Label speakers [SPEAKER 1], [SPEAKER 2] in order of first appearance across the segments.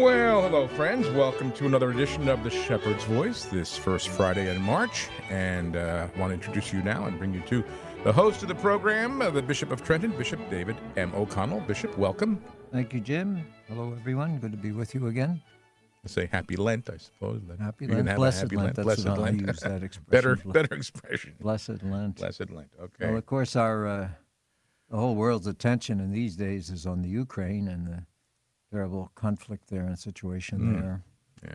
[SPEAKER 1] Well, hello, friends. Welcome to another edition of The Shepherd's Voice, this first Friday in March. And I want to introduce you now and bring you to the host of the program, the Bishop of Trenton, Bishop David M. O'Connell. Bishop, welcome.
[SPEAKER 2] Thank you, Jim. Hello, everyone. Good to be with you again.
[SPEAKER 1] I say Happy Lent, I suppose.
[SPEAKER 2] Happy Lent. Blessed Lent. That's what I use that expression.
[SPEAKER 1] Better expression.
[SPEAKER 2] Blessed Lent.
[SPEAKER 1] Blessed Lent. Okay.
[SPEAKER 2] Well, of course, the whole world's attention in these days is on the Ukraine and the terrible conflict there and situation there.
[SPEAKER 1] Yeah.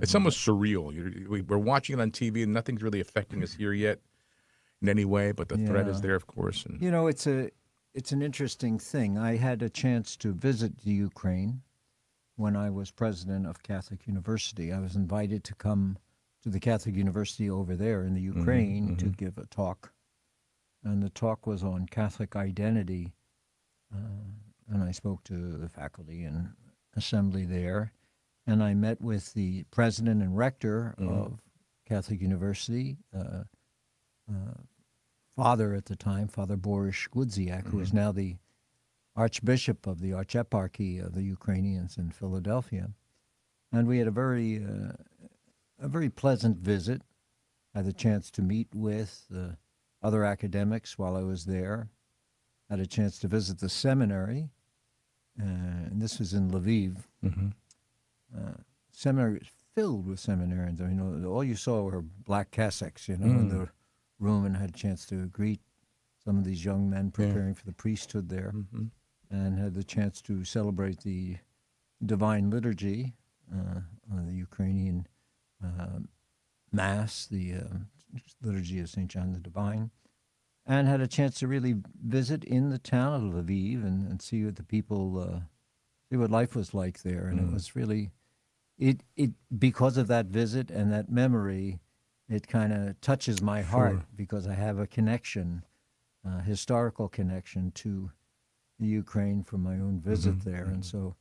[SPEAKER 1] It's almost surreal. We're watching it on TV, and nothing's really affecting us here yet in any way, but the threat is there, of course. And
[SPEAKER 2] you know, it's an interesting thing. I had a chance to visit the Ukraine when I was president of Catholic University. I was invited to come to the Catholic University over there in the Ukraine to give a talk. And the talk was on Catholic identity. And I spoke to the faculty and assembly there. And I met with the president and rector of Catholic University, Father at the time, Father Boris Gudziak, who is now the Archbishop of the Archeparchy of the Ukrainians in Philadelphia. And we had a very pleasant visit. I had the chance to meet with other academics while I was there. I had a chance to visit the seminary, and this was in Lviv. Seminary was filled with seminarians. I mean, all you saw were black cassocks, in the room, and I had a chance to greet some of these young men preparing for the priesthood there, and had the chance to celebrate the Divine Liturgy, the Ukrainian Mass, the Liturgy of St. John the Divine, and had a chance to really visit in the town of Lviv and see what the people, see what life was like there. And it was really, it because of that visit and that memory, it kind of touches my heart because I have a connection, historical connection to the Ukraine from my own visit there. And so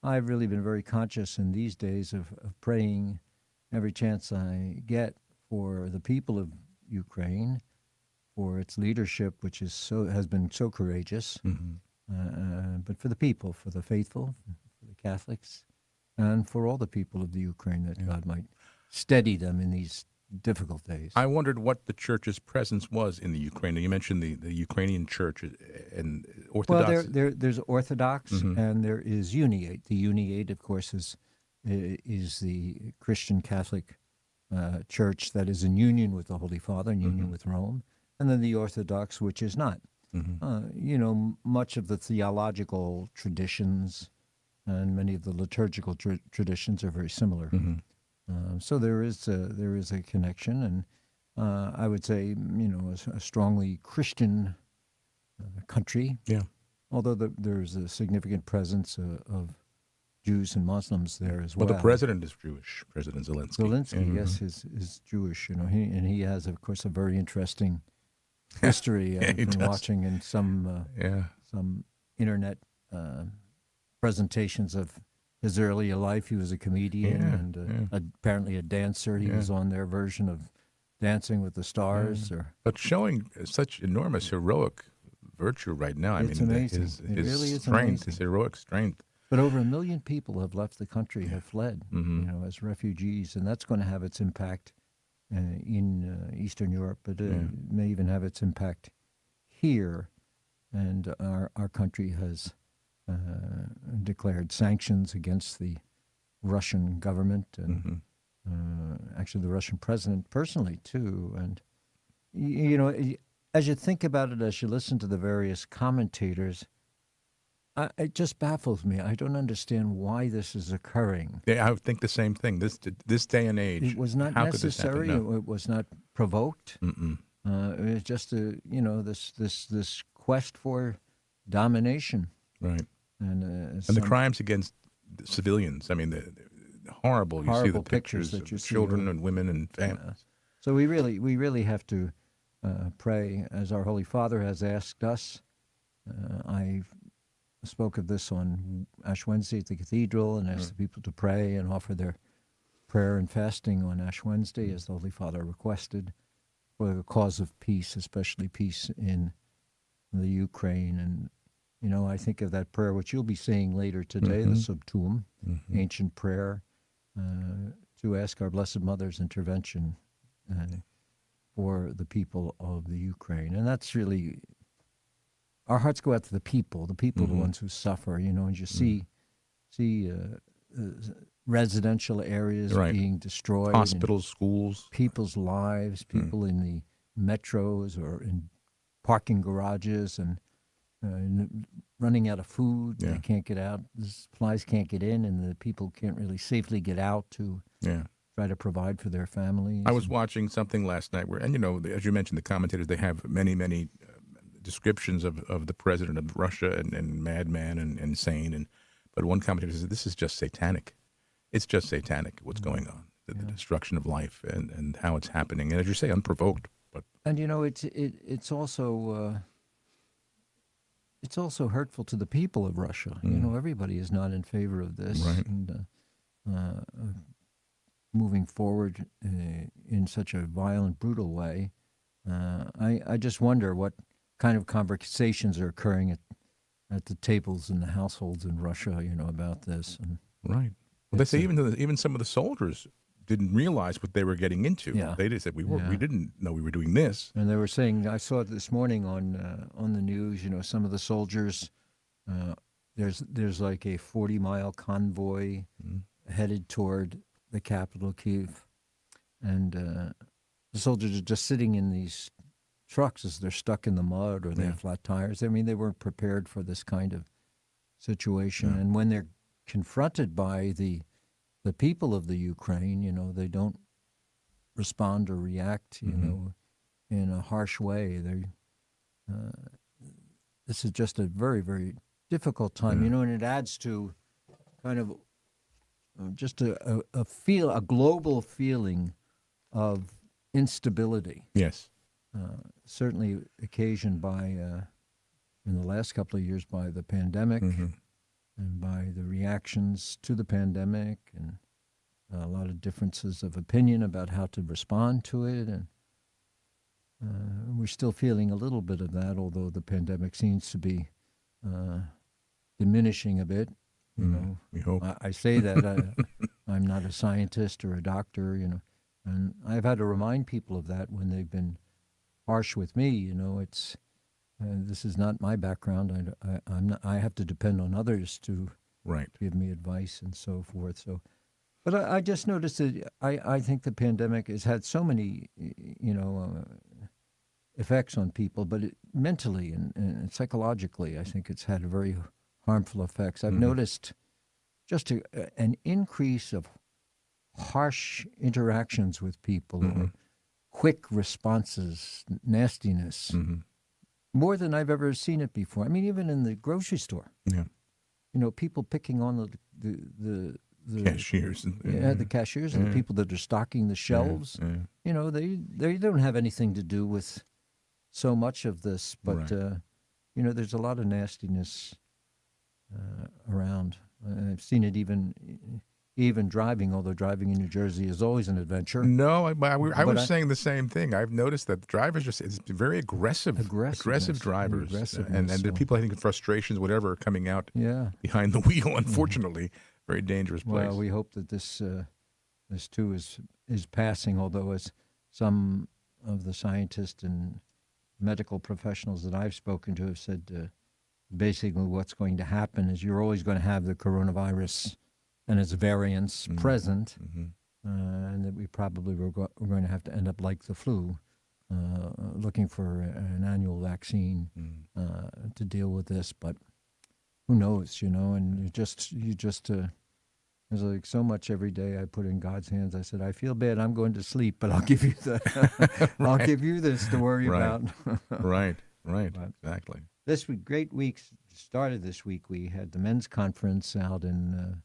[SPEAKER 2] I've really been very conscious in these days of praying every chance I get for the people of Ukraine, for its leadership, which has been so courageous, but for the people, for the faithful, for the Catholics, and for all the people of the Ukraine, that God might steady them in these difficult days.
[SPEAKER 1] I wondered what the church's presence was in the Ukraine. You mentioned the Ukrainian church and Orthodox.
[SPEAKER 2] Well, there's Orthodox and there is Uniate. The Uniate, of course, is the Christian Catholic church that is in union with the Holy Father, in union with Rome, and then the Orthodox, which is not. Much of the theological traditions and many of the liturgical traditions are very similar. So there is a connection, and I would say, a strongly Christian country. Yeah. Although there's a significant presence of Jews and Muslims there as well.
[SPEAKER 1] Well, the president is Jewish, President Zelensky.
[SPEAKER 2] Zelensky, yes, is Jewish. He has, of course, a very interesting history. I've been watching in some internet presentations of his earlier life. He was a comedian and apparently a dancer. He was on their version of Dancing with the Stars.
[SPEAKER 1] But showing such enormous heroic virtue right now.
[SPEAKER 2] It's amazing.
[SPEAKER 1] His
[SPEAKER 2] really is
[SPEAKER 1] strength,
[SPEAKER 2] amazing.
[SPEAKER 1] his heroic strength.
[SPEAKER 2] But over 1 million people have left the country, have fled, as refugees, and that's going to have its impact in Eastern Europe, but it may even have its impact here. And our country has declared sanctions against the Russian government and actually the Russian president personally too. And as you think about it, as you listen to the various commentators, it just baffles me. I don't understand why this is occurring.
[SPEAKER 1] Yeah, I would think the same thing. This day and age,
[SPEAKER 2] it was not necessary. No. It was not provoked. It was just this quest for domination.
[SPEAKER 1] Right.
[SPEAKER 2] And
[SPEAKER 1] the crimes against civilians. I mean, the horrible. You see the pictures
[SPEAKER 2] that you
[SPEAKER 1] of
[SPEAKER 2] see
[SPEAKER 1] children and women and families.
[SPEAKER 2] So we really have to pray, as our Holy Father has asked us. I spoke of this on Ash Wednesday at the Cathedral and asked the people to pray and offer their prayer and fasting on Ash Wednesday, as the Holy Father requested, for the cause of peace, especially peace in the Ukraine. And I think of that prayer, which you'll be saying later today, the Subtuum, ancient prayer, to ask our Blessed Mother's intervention for the people of the Ukraine. And that's really, our hearts go out to the people, the ones who suffer, and you see residential areas being destroyed.
[SPEAKER 1] Hospitals, schools.
[SPEAKER 2] People's lives, people in the metros or in parking garages and running out of food. They can't get out. The supplies can't get in, and the people can't really safely get out to try to provide for their families.
[SPEAKER 1] I was watching something last night where, and as you mentioned, the commentators, they have many descriptions of the president of Russia and madman and insane. But one commentator says, this is just satanic. It's just satanic what's going on, the destruction of life and how it's happening. And as you say, unprovoked.
[SPEAKER 2] And it's also hurtful to the people of Russia. Everybody is not in favor of this.
[SPEAKER 1] Right.
[SPEAKER 2] And moving forward in such a violent, brutal way, I just wonder what kind of conversations are occurring at the tables in the households in Russia, about this. And
[SPEAKER 1] right. Well, they say even some of the soldiers didn't realize what they were getting into.
[SPEAKER 2] Yeah.
[SPEAKER 1] They just said we didn't know we were doing this.
[SPEAKER 2] And they were saying, I saw it this morning on the news. Some of the soldiers, there's like a 40-mile convoy headed toward the capital, Kyiv, and the soldiers are just sitting in these trucks as they're stuck in the mud or they have flat tires. I mean, they weren't prepared for this kind of situation, and when they're confronted by the people of the Ukraine, they don't respond or react, in a harsh way. This is just a very, very difficult time, and it adds to kind of just a global feeling of instability.
[SPEAKER 1] Yes.
[SPEAKER 2] Certainly occasioned by, in the last couple of years, by the pandemic. And by the reactions to the pandemic, and a lot of differences of opinion about how to respond to it. And we're still feeling a little bit of that, although the pandemic seems to be diminishing a bit.
[SPEAKER 1] We hope.
[SPEAKER 2] I say that I'm not a scientist or a doctor, and I've had to remind people of that when they've been harsh with me. It's this is not my background. I have to depend on others to give me advice and so forth. So, but I just noticed that I think the pandemic has had so many, effects on people, but mentally and psychologically, I think it's had very harmful effects. I've noticed just an increase of harsh interactions with people, or quick responses, nastiness. More than I've ever seen it before. I mean, even in the grocery store. Yeah. People picking on the
[SPEAKER 1] cashiers.
[SPEAKER 2] The cashiers and the people that are stocking the shelves. They don't have anything to do with so much of this, but there's a lot of nastiness around. I've seen it even driving, although driving in New Jersey is always an adventure.
[SPEAKER 1] No, I was saying the same thing. I've noticed that drivers it's very aggressive drivers. And the people, I think, in frustrations, whatever, are coming out behind the wheel, unfortunately. Very dangerous place.
[SPEAKER 2] Well, we hope that this too is passing, although as some of the scientists and medical professionals that I've spoken to have said, basically what's going to happen is you're always going to have the coronavirus and its variants present, and that we probably we're going to have to end up like the flu, looking for an annual vaccine to deal with this. But who knows, and you just there's like so much every day I put in God's hands. I said, I feel bad, I'm going to sleep, but I'll give you I'll give you this to worry about.
[SPEAKER 1] Right, exactly.
[SPEAKER 2] This week, great week started this week. We had the men's conference out in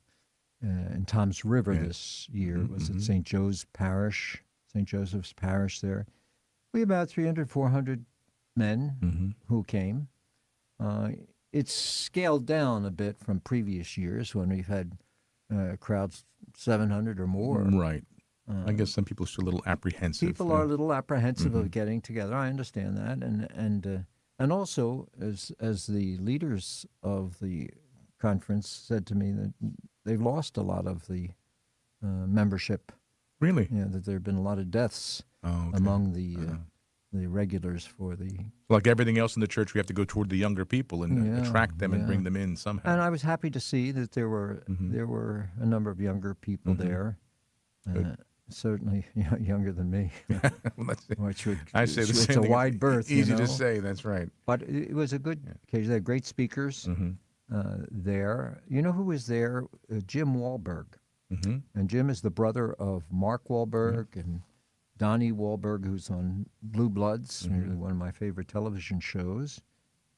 [SPEAKER 2] Toms River this year. It was at St. Joe's Parish, St. Joseph's Parish there. We had about 300, 400 men who came. It's scaled down a bit from previous years when we've had crowds 700 or more.
[SPEAKER 1] Right. I guess some people are still a little apprehensive.
[SPEAKER 2] People are a little apprehensive of getting together. I understand that. And And also, as the leaders of the conference said to me, that they've lost a lot of the membership.
[SPEAKER 1] Really?
[SPEAKER 2] That there have been a lot of deaths among the regulars for the.
[SPEAKER 1] Like everything else in the church, we have to go toward the younger people and attract them and bring them in somehow.
[SPEAKER 2] And I was happy to see that there were a number of younger people there. Certainly younger than me.
[SPEAKER 1] I say the same
[SPEAKER 2] It's a
[SPEAKER 1] thing.
[SPEAKER 2] wide berth.
[SPEAKER 1] Easy to say, that's right.
[SPEAKER 2] But it was a good occasion. They had great speakers there. You know who was there? Jim Wahlberg. And Jim is the brother of Mark Wahlberg and Donnie Wahlberg, who's on Blue Bloods, really one of my favorite television shows.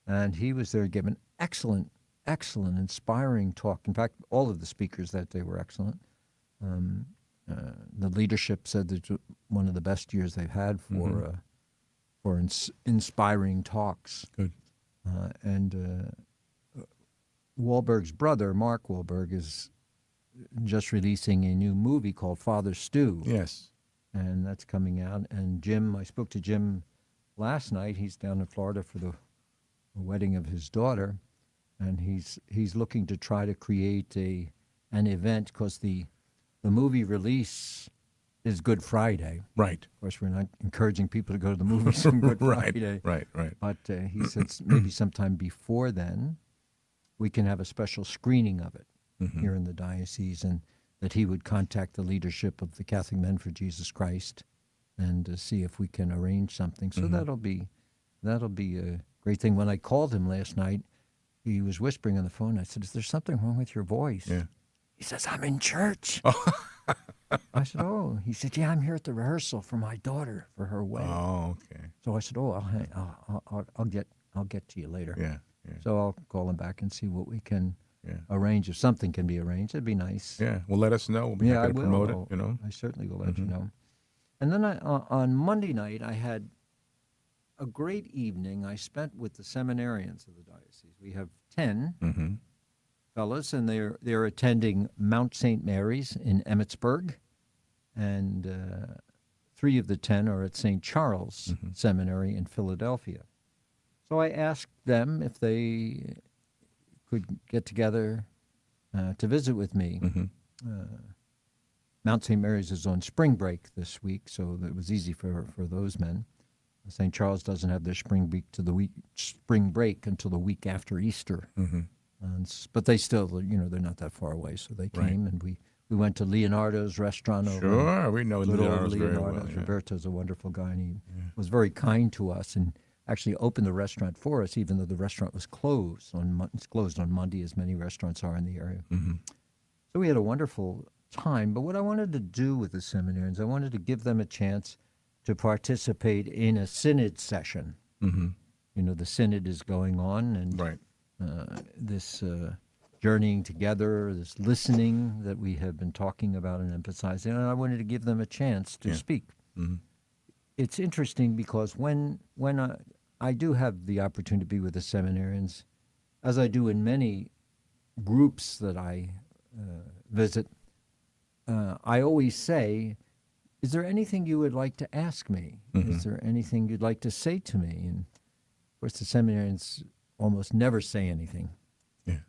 [SPEAKER 2] And he was there giving excellent, inspiring talk. In fact, all of the speakers that day were excellent. The leadership said that it was one of the best years they've had for inspiring talks.
[SPEAKER 1] Good.
[SPEAKER 2] And Wahlberg's brother, Mark Wahlberg, is just releasing a new movie called Father Stew.
[SPEAKER 1] Yes.
[SPEAKER 2] And that's coming out. And Jim, I spoke to Jim last night. He's down in Florida for the wedding of his daughter. And he's looking to try to create an event because the movie release is Good Friday.
[SPEAKER 1] Right.
[SPEAKER 2] Of course, we're not encouraging people to go to the movies on Good Friday.
[SPEAKER 1] Right.
[SPEAKER 2] But he said maybe sometime before then, we can have a special screening of it here in the diocese, and that he would contact the leadership of the Catholic Men for Jesus Christ and see if we can arrange something. So that'll be a great thing. When I called him last night, he was whispering on the phone. I said, "Is there something wrong with your voice?"
[SPEAKER 1] Yeah.
[SPEAKER 2] He says, "I'm in church." I said, "Oh." He said, "Yeah, I'm here at the rehearsal for my daughter for her wedding."
[SPEAKER 1] Oh, okay.
[SPEAKER 2] So I said, "Oh, I'll get to you later."
[SPEAKER 1] Yeah.
[SPEAKER 2] So I'll call him back and see what we can arrange. If something can be arranged, it'd be nice.
[SPEAKER 1] Yeah. Well, let us know. We'll be happy to promote it.
[SPEAKER 2] I certainly will let you know. And then on Monday night, I had a great evening I spent with the seminarians of the diocese. We have 10 fellows, and they're attending Mount St. Mary's in Emmitsburg, and 3 of the 10 are at St. Charles Seminary in Philadelphia. So I asked them if they could get together to visit with me. Mount St. Mary's is on spring break this week, so it was easy for those men. St. Charles doesn't have their spring break until the week after Easter. But they still, they're not that far away, so they came, and we went to Leonardo's restaurant over.
[SPEAKER 1] Sure, we know Leonardo's very well. Yeah.
[SPEAKER 2] Roberto's a wonderful guy, and he was very kind to us and actually opened the restaurant for us, even though the restaurant was closed. It's closed on Monday, as many restaurants are in the area. So we had a wonderful time. But what I wanted to do with the seminarians, I wanted to give them a chance to participate in a synod session. The synod is going on, and this journeying together, this listening that we have been talking about and emphasizing, and I wanted to give them a chance to speak. It's interesting because when I do have the opportunity to be with the seminarians, as I do in many groups that I visit, I always say, "Is there anything you would like to ask me? Is there anything you'd like to say to me?" And of course, the seminarians almost never say anything.
[SPEAKER 1] Yeah.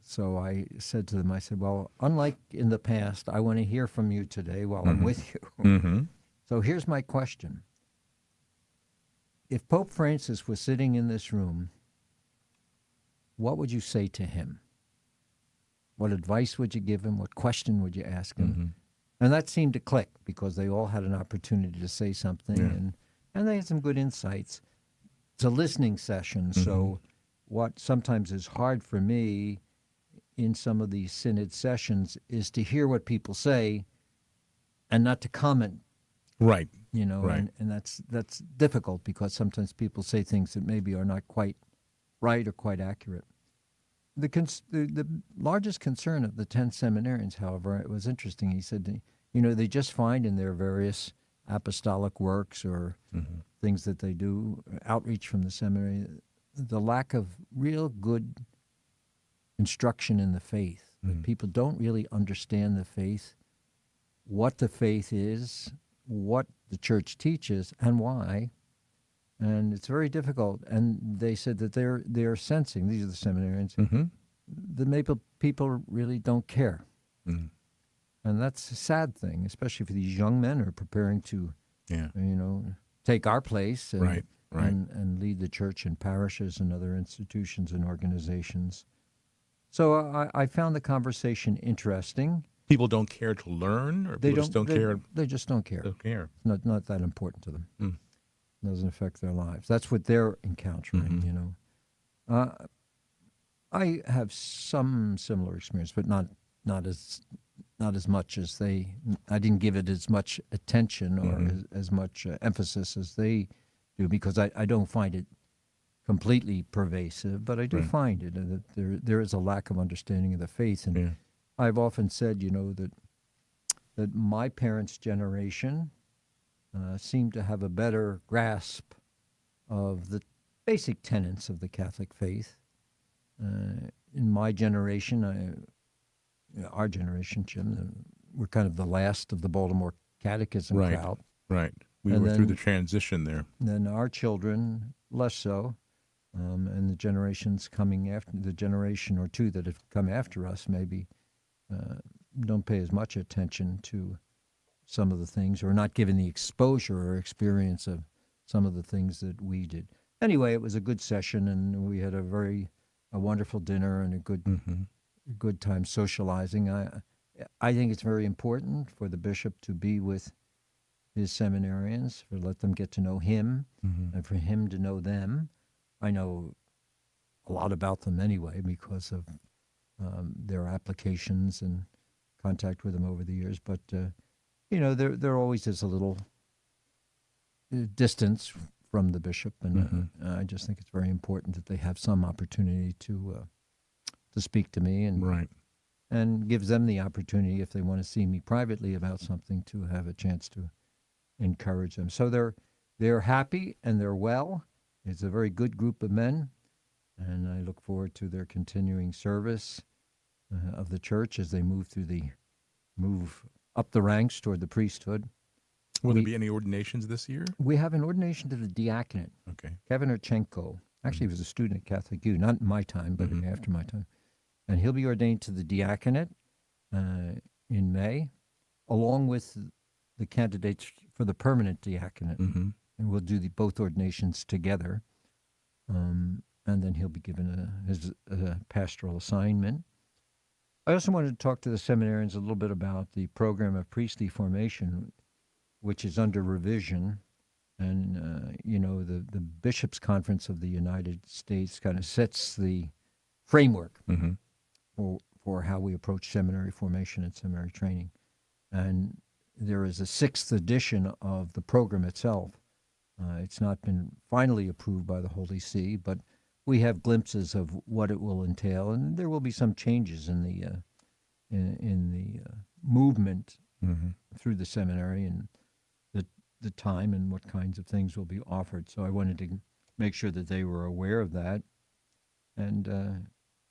[SPEAKER 2] So I said to them, I said, "Well, unlike in the past, I want to hear from you today while I'm with you." So here's my question. If Pope Francis was sitting in this room, what would you say to him? What advice would you give him? What question would you ask him? And that seemed to click because they all had an opportunity to say something, and they had some good insights. It's a listening session, so what sometimes is hard for me in some of these synod sessions is to hear what people say and not to comment.
[SPEAKER 1] Right.
[SPEAKER 2] And that's difficult because sometimes people say things that maybe are not quite right or quite accurate. The largest concern of the 10 seminarians, however, it was interesting. He said, they just find in their various apostolic works or things that they do, outreach from the seminary, the lack of real good instruction in the faith. That people don't really understand the faith, what the faith is, what the church teaches, and why. And it's very difficult. And they said that they're sensing, these are the seminarians,
[SPEAKER 1] Mm-hmm.
[SPEAKER 2] the Maple people really don't care.
[SPEAKER 1] Mm.
[SPEAKER 2] And that's a sad thing, especially for these young men who are preparing to,
[SPEAKER 1] Yeah.
[SPEAKER 2] take our place and,
[SPEAKER 1] Right. Right.
[SPEAKER 2] and lead the church in parishes and other institutions and organizations. So I found the conversation interesting.
[SPEAKER 1] People don't care to learn, or
[SPEAKER 2] They
[SPEAKER 1] people just don't care.
[SPEAKER 2] They just don't care.
[SPEAKER 1] Don't care.
[SPEAKER 2] It's not that important to them.
[SPEAKER 1] Mm.
[SPEAKER 2] It doesn't affect their lives. That's what they're encountering. I have some similar experience, but not as much as they. I didn't give it as much attention or as much emphasis as they do, because I don't find it completely pervasive, but I do find it that there is a lack of understanding of the faith. And I've often said, that my parents' generation seemed to have a better grasp of the basic tenets of the Catholic faith. In my generation, our generation, Jim, we're kind of the last of the Baltimore Catechism crowd.
[SPEAKER 1] Right. We
[SPEAKER 2] And
[SPEAKER 1] were
[SPEAKER 2] then-
[SPEAKER 1] through the transition there.
[SPEAKER 2] Then our children, less so, and the generations coming after, the generation or two that have come after us, maybe don't pay as much attention to some of the things, or not given the exposure or experience of some of the things that we did. Anyway, it was a good session, and we had a wonderful dinner and a good time socializing. I think it's very important for the bishop to be with his seminarians, for let them get to know him, and for him to know them. I know a lot about them anyway because of their applications and contact with them over the years. But there always is a little distance from the bishop, and I just think it's very important that they have some opportunity to speak to me, and gives them the opportunity, if they want to see me privately about something, to have a chance to encourage them. So they're happy and they're well. It's a very good group of men, and I look forward to their continuing service of the church as they move up the ranks toward the priesthood.
[SPEAKER 1] Will there be any ordinations this year?
[SPEAKER 2] We have an ordination to the diaconate.
[SPEAKER 1] Okay.
[SPEAKER 2] Kevin Urchenko. Actually, he was a student at Catholic U, not in my time, but after my time. And he'll be ordained to the diaconate in May, along with the candidates for the permanent diaconate. And we'll do both ordinations together. And then he'll be given his pastoral assignment. I also wanted to talk to the seminarians a little bit about the program of priestly formation, which is under revision. And, the Bishops' Conference of the United States kind of sets the framework for how we approach seminary formation and seminary training. And there is a 6th edition of the program itself. It's not been finally approved by the Holy See, but we have glimpses of what it will entail, and there will be some changes in the movement through the seminary, and the time and what kinds of things will be offered. So I wanted to make sure that they were aware of that. And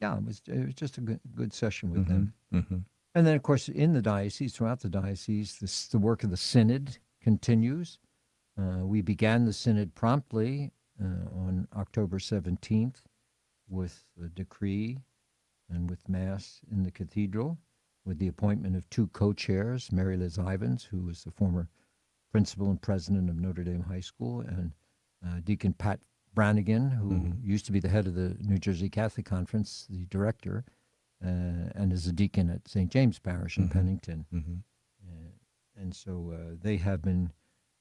[SPEAKER 2] it was just a good session with them. And then, of course, in the diocese, throughout the diocese, the work of the Synod continues. We began the Synod promptly on October 17th with a decree and with Mass in the cathedral, with the appointment of 2 co-chairs, Mary Liz Ivins, who was the former principal and president of Notre Dame High School, and Deacon Pat Brannigan, who used to be the head of the New Jersey Catholic Conference, the director, and is a deacon at St. James Parish in Pennington. And so they have been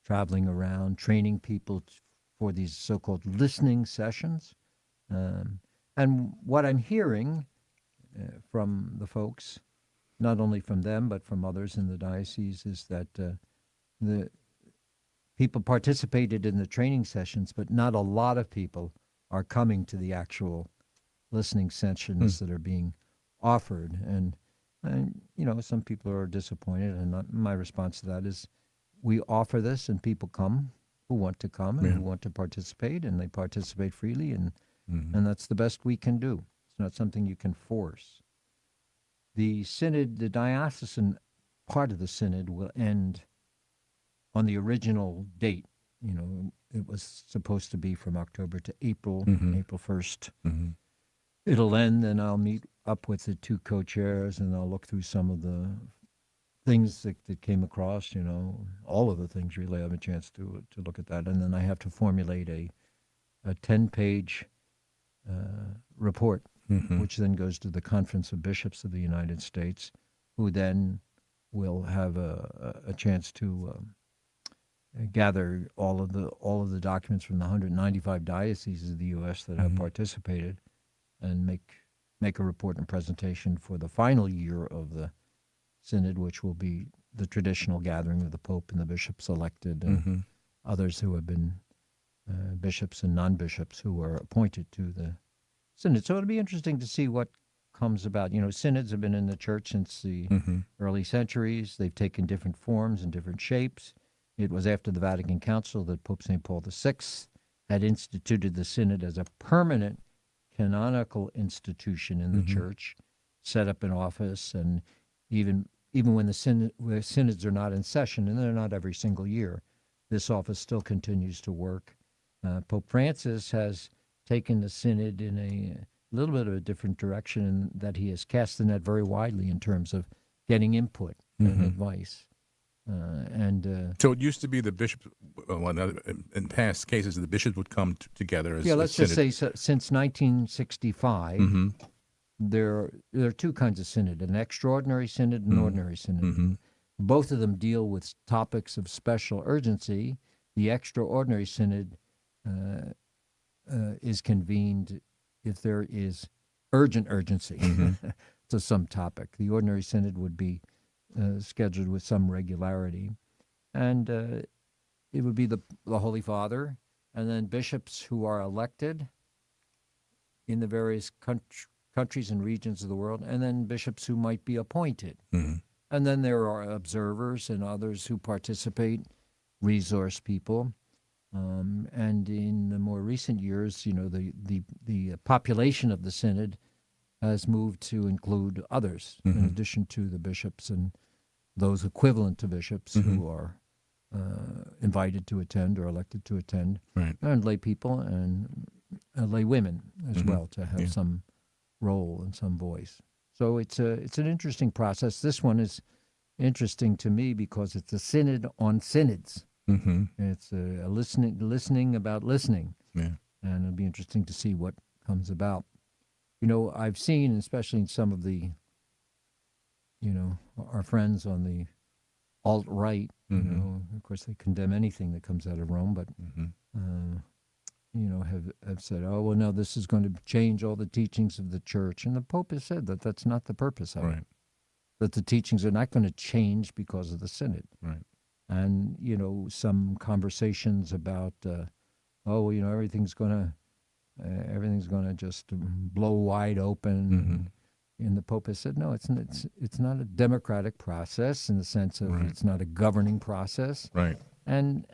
[SPEAKER 2] traveling around, training people for these so-called listening sessions. And what I'm hearing from the folks, not only from them, but from others in the diocese, is that the people participated in the training sessions, but not a lot of people are coming to the actual listening sessions that are being offered. And some people are disappointed, and my response to that is we offer this and people come who want to come and who want to participate, and they participate freely, and that's the best we can do. It's not something you can force. The synod, the diocesan part of the synod will end on the original date, it was supposed to be from October to April,
[SPEAKER 1] Mhm.
[SPEAKER 2] April 1st.
[SPEAKER 1] Mhm.
[SPEAKER 2] It'll end, and I'll meet up with the two co-chairs, and I'll look through some of the things that came across, all of the things really. I have a chance to look at that. And then I have to formulate a 10-page report,
[SPEAKER 1] Mhm.
[SPEAKER 2] which then goes to the Conference of Bishops of the United States, who then will have a chance to gather all of the documents from the 195 dioceses of the U.S. that have
[SPEAKER 1] Mhm.
[SPEAKER 2] participated, and make a report and presentation for the final year of the Synod, which will be the traditional gathering of the Pope and the bishops elected, and
[SPEAKER 1] Mhm.
[SPEAKER 2] others who have been bishops and non-bishops who are appointed to the Synod. So it'll be interesting to see what comes about. Synods have been in the church since the
[SPEAKER 1] Mhm.
[SPEAKER 2] early centuries. They've taken different forms and different shapes. It was after the Vatican Council that Pope St. Paul VI had instituted the Synod as a permanent canonical institution in the
[SPEAKER 1] Mhm.
[SPEAKER 2] church, set up an office, and even when the synods are not in session, and they're not every single year, this office still continues to work. Pope Francis has taken the synod in a little bit of a different direction, in that he has cast the net very widely in terms of getting input and advice.
[SPEAKER 1] So it used to be the bishops. In past cases, the bishops would come together as
[SPEAKER 2] Yeah,
[SPEAKER 1] a
[SPEAKER 2] let's just
[SPEAKER 1] synod.
[SPEAKER 2] say since 1965,
[SPEAKER 1] Mm-hmm.
[SPEAKER 2] there are two kinds of synod: an extraordinary synod and an ordinary synod.
[SPEAKER 1] Mm-hmm.
[SPEAKER 2] Both of them deal with topics of special urgency. The extraordinary synod is convened if there is urgent urgency to some topic. The ordinary synod would be scheduled with some regularity, and it would be the Holy Father, and then bishops who are elected in the various countries and regions of the world, and then bishops who might be appointed.
[SPEAKER 1] Mm-hmm.
[SPEAKER 2] And then there are observers and others who participate, resource people. And in the more recent years, the population of the synod has moved to include others, in addition to the bishops and those equivalent to bishops who are invited to attend or elected to attend,
[SPEAKER 1] Right.
[SPEAKER 2] and lay people and lay women as well, to have some role and some voice. So it's an interesting process. This one is interesting to me because it's a synod on synods.
[SPEAKER 1] Mm-hmm.
[SPEAKER 2] It's a listening about listening,
[SPEAKER 1] Yeah.
[SPEAKER 2] and it'll be interesting to see what comes about. I've seen, especially in some of the, our friends on the alt-right, of course they condemn anything that comes out of Rome, but have said, oh, well, no, this is going to change all the teachings of the church. And the Pope has said that that's not the purpose of it, that the teachings are not going to change because of the synod.
[SPEAKER 1] Right.
[SPEAKER 2] And, some conversations about, everything's going to just blow wide open. And the Pope has said, no, it's not a democratic process in the sense of it's not a governing process.
[SPEAKER 1] Right.
[SPEAKER 2] And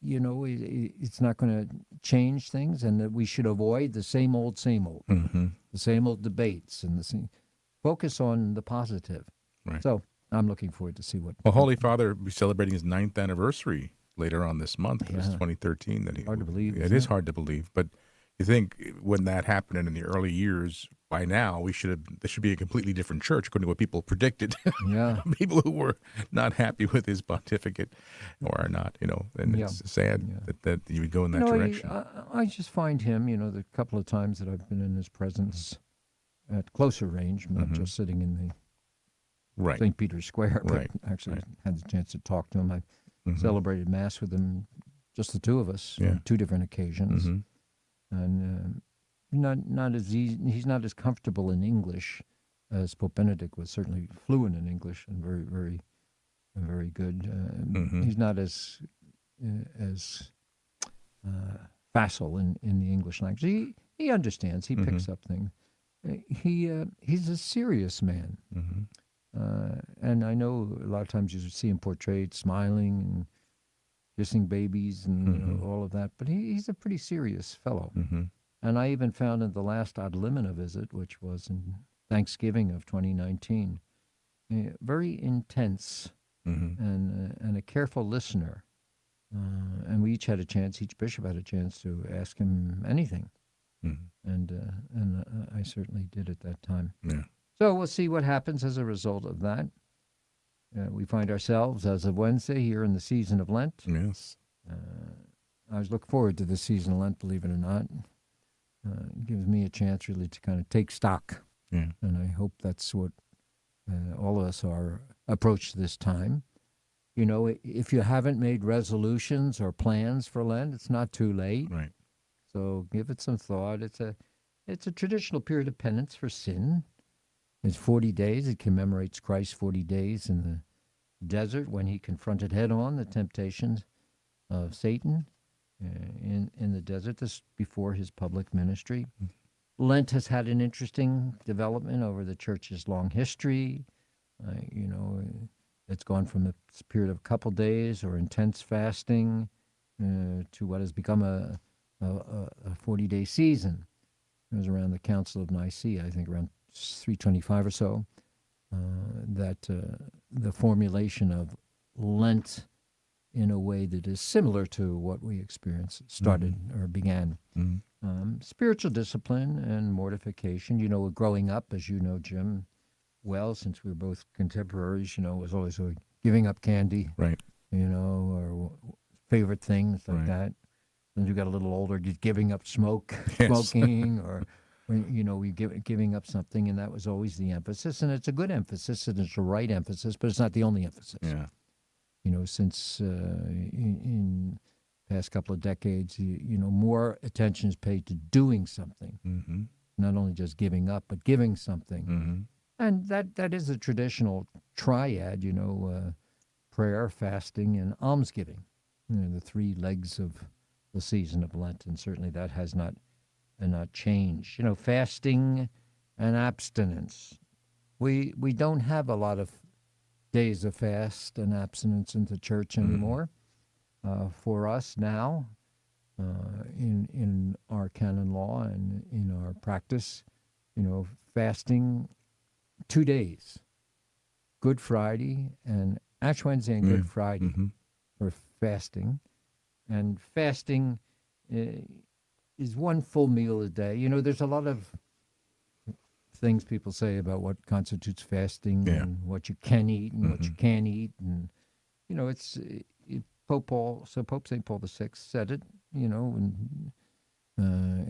[SPEAKER 2] it's not going to change things, and that we should avoid the same old, the same old debates, and the same. Focus on the positive.
[SPEAKER 1] Right.
[SPEAKER 2] So I'm looking forward to see what.
[SPEAKER 1] Well, Holy Father will be celebrating his 9th anniversary later on this month. It was 2013.
[SPEAKER 2] Hard to believe.
[SPEAKER 1] It is hard to believe, but you think when that happened in the early years, by now this should be a completely different church, according to what people predicted.
[SPEAKER 2] Yeah.
[SPEAKER 1] People who were not happy with his pontificate or are not, and it's sad that you would go in that direction.
[SPEAKER 2] I just find him, the couple of times that I've been in his presence at closer range, not just sitting in the St. Peter's Square, but actually had the chance to talk to him. I celebrated Mass with him, just the two of us, on 2 different occasions. And not as easy, he's not as comfortable in English as Pope Benedict was. Certainly fluent in English and very, very, very good. He's not as facile in the English language. He understands. He picks up things. He's a serious man, and I know a lot of times you see him portrayed smiling and kissing babies and all of that, but he's a pretty serious fellow. And I even found in the last Ad Limina visit, which was in Thanksgiving of 2019, very intense and a careful listener. And we each had a chance, each bishop had a chance to ask him anything. And I certainly did at that time.
[SPEAKER 1] Yeah.
[SPEAKER 2] So we'll see what happens as a result of that. We find ourselves, as of Wednesday, here in the season of Lent.
[SPEAKER 1] Yes.
[SPEAKER 2] I was looking forward to the season of Lent, believe it or not. It gives me a chance really to kind of take stock.
[SPEAKER 1] Yeah.
[SPEAKER 2] And I hope that's what all of us are approach this time. You know, if you haven't made resolutions or plans for Lent, it's not too late.
[SPEAKER 1] Right.
[SPEAKER 2] So give it some thought. It's a traditional period of penance for sin. It's 40 days. It commemorates Christ's 40 days in the desert when he confronted head-on the temptations of Satan in the desert. This before his public ministry. Lent has had an interesting development over the church's long history. It's gone from a period of a couple days or intense fasting to what has become a 40-day season. It was around the Council of Nicaea, I think around 325 or so, that the formulation of Lent in a way that is similar to what we experienced started or began. Spiritual discipline and mortification. You know, growing up, as you know, Jim, well, since we were both contemporaries, was always giving up candy,
[SPEAKER 1] right?
[SPEAKER 2] Or favorite things like that. When you got a little older, just giving up smoking, or we giving up something, and that was always the emphasis. And it's a good emphasis, and it's a right emphasis, but it's not the only emphasis.
[SPEAKER 1] Yeah.
[SPEAKER 2] Since in past couple of decades, more attention is paid to doing something, not only just giving up, but giving something. And that is a traditional triad, prayer, fasting, and almsgiving. The three legs of the season of Lent, and certainly that has not changed. Fasting and abstinence. We don't have a lot of days of fast and abstinence in the church anymore. For us now, in our canon law and in our practice, fasting 2 days, Good Friday and Ash Wednesday and Good Friday for fasting. And fasting is one full meal a day. There's a lot of things people say about what constitutes fasting and what you can eat and what you can't eat. And, Pope St. Paul VI said it,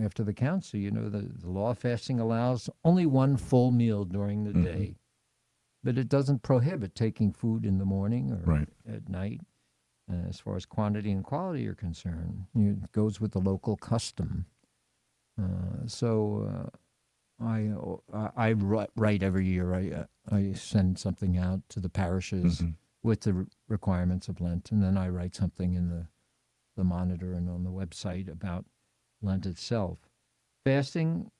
[SPEAKER 2] after the council, the law of fasting allows only one full meal during the day, but it doesn't prohibit taking food in the morning or at night. As far as quantity and quality are concerned, it goes with the local custom. I write every year. I send something out to the parishes with the requirements of Lent, and then I write something in the Monitor and on the website about Lent itself. Fasting,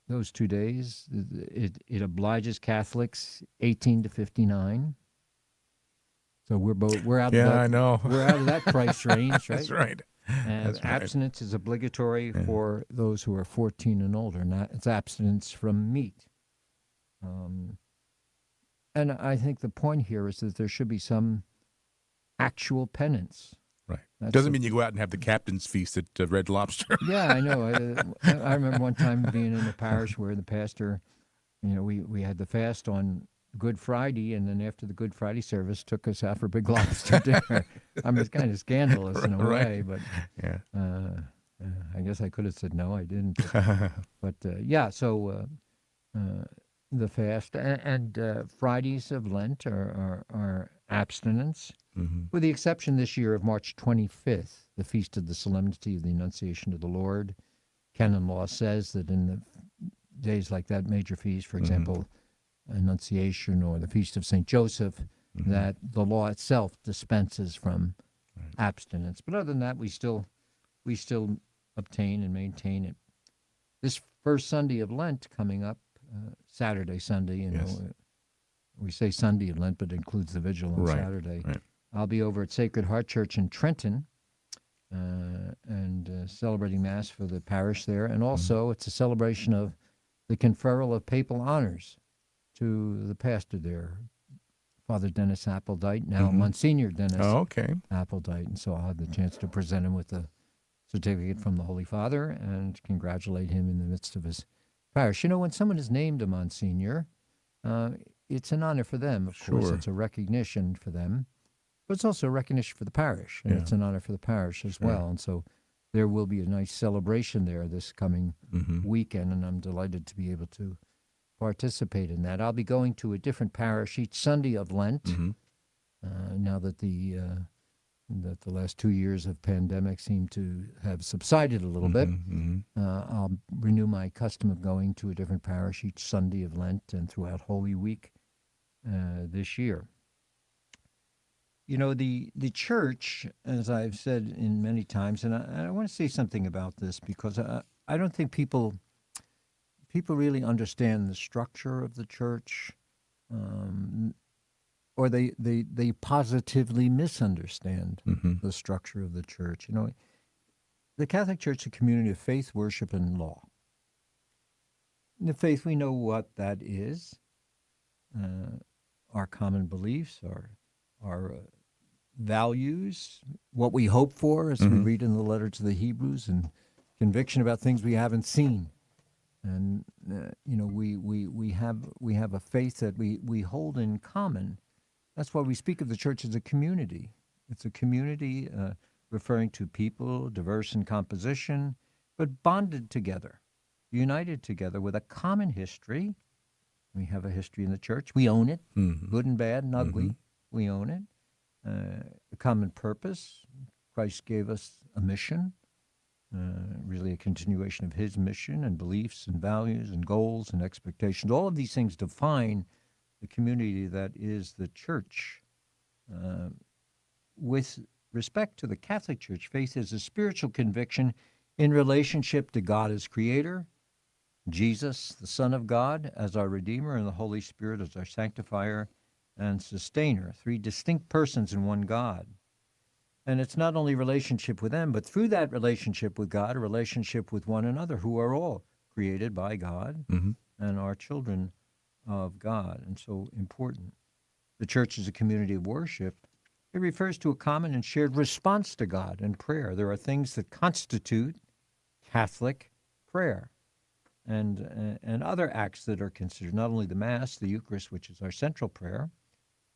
[SPEAKER 2] those 2 days, it obliges Catholics 18 to 59. So we're out.
[SPEAKER 1] I know.
[SPEAKER 2] We're out of that price range, right?
[SPEAKER 1] That's right.
[SPEAKER 2] And abstinence is obligatory for those who are 14 and older. It's abstinence from meat. And I think the point here is that there should be some actual penance.
[SPEAKER 1] Right. Doesn't mean you go out and have the captain's feast at Red Lobster.
[SPEAKER 2] Yeah, I know. I remember one time being in a parish where the pastor, we had the fast on Good Friday, and then after the Good Friday service, took us out for Big Lobster dinner. I mean, it's kind of scandalous in a way, but I guess I could have said no, I didn't. But so the fast and Fridays of Lent are abstinence, with the exception this year of March 25th, the Feast of the Solemnity of the Annunciation of the Lord. Canon law says that in the days like that, major feast, for example, Annunciation or the Feast of St. Joseph, that the law itself dispenses from abstinence. But other than that, we still obtain and maintain it. This first Sunday of Lent coming up, Saturday, Sunday, we say Sunday of Lent, but it includes the vigil on Saturday. Right. I'll be over at Sacred Heart Church in Trenton and celebrating Mass for the parish there. And also it's a celebration of the conferral of papal honors to the pastor there, Father Dennis Appledight, now Monsignor Dennis
[SPEAKER 1] Oh, okay.
[SPEAKER 2] Appledight. And so I'll have the chance to present him with a certificate from the Holy Father and congratulate him in the midst of his parish. You know, when someone is named a Monsignor, it's an honor for them, of course.
[SPEAKER 1] Sure.
[SPEAKER 2] It's a recognition for them, but it's also a recognition for the parish, and
[SPEAKER 1] Yeah.
[SPEAKER 2] it's an honor for the parish as
[SPEAKER 1] Sure.
[SPEAKER 2] well. And so there will be a nice celebration there this coming
[SPEAKER 1] Mm-hmm.
[SPEAKER 2] weekend, and I'm delighted to be able to participate in that. I'll be going to a different parish each Sunday of Lent,
[SPEAKER 1] Mm-hmm.
[SPEAKER 2] now that the last 2 years of pandemic seem to have subsided a little bit.
[SPEAKER 1] Mm-hmm.
[SPEAKER 2] I'll renew my custom of going to a different parish each Sunday of Lent and throughout Holy Week this year. You know, the church, as I've said in many times, and I want to say something about this because I don't think people really understand the structure of the church, or they positively misunderstand the structure of the church. You know, the Catholic Church is a community of faith, worship, and law. In the faith, we know what that is. Our common beliefs, our values, what we hope for, as we read in the letter to the Hebrews, and conviction about things we haven't seen. And you know, we have a faith that we hold in common. That's why we speak of the church as a community. It's a community referring to people diverse in composition, but bonded together, united together with a common history. We have a history in the church. We own it, good and bad and ugly. We own it. A common purpose. Christ gave us a mission, really a continuation of his mission and beliefs and values and goals and expectations. All of these things define the community that is the church. With respect to the Catholic Church, faith is a spiritual conviction in relationship to God as creator, Jesus, the Son of God, as our Redeemer, and the Holy Spirit as our sanctifier and sustainer, three distinct persons in one God. And it's not only relationship with them, but through that relationship with God, a relationship with one another, who are all created by God and are children of God, and so important. The church is a community of worship. It refers to a common and shared response to God in prayer. There are things that constitute Catholic prayer, and other acts that are considered, not only the Mass, the Eucharist, which is our central prayer,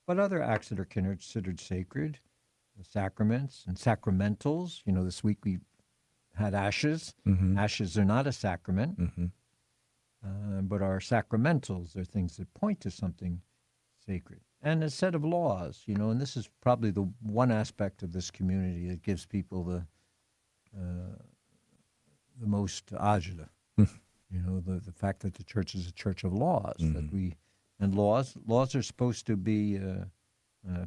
[SPEAKER 2] but other acts that are considered sacred, the sacraments and sacramentals. You know, this week we had ashes. Ashes are not a sacrament, but are sacramentals. They're things that point to something sacred. And a set of laws, you know, and this is probably the one aspect of this community that gives people the most agita. You know, the fact that the church is a church of laws, and laws are supposed to be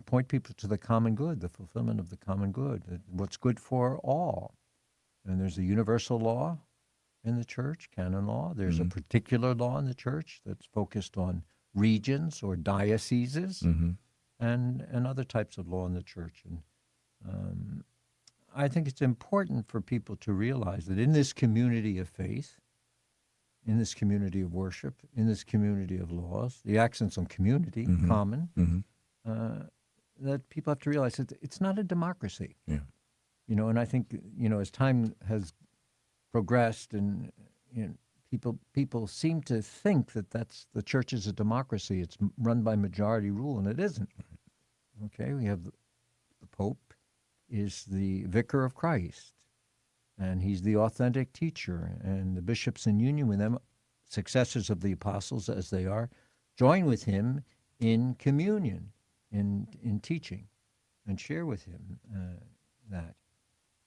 [SPEAKER 2] point people to the common good, the fulfillment of the common good, what's good for all. And there's a universal law in the church, canon law. There's a particular law in the church that's focused on regions or dioceses, and other types of law in the church. And I think it's important for people to realize that in this community of faith, in this community of worship, in this community of laws, the accents on community, common, that people have to realize that it's not a democracy.
[SPEAKER 1] Yeah.
[SPEAKER 2] You know, and I think, you know, as time has progressed, and you know, people seem to think that the church is a democracy. It's run by majority rule, and it isn't. Okay, we have the Pope is the vicar of Christ, and he's the authentic teacher, and the bishops in union with them, successors of the apostles as they are, join with him in communion, in teaching, and share with him that.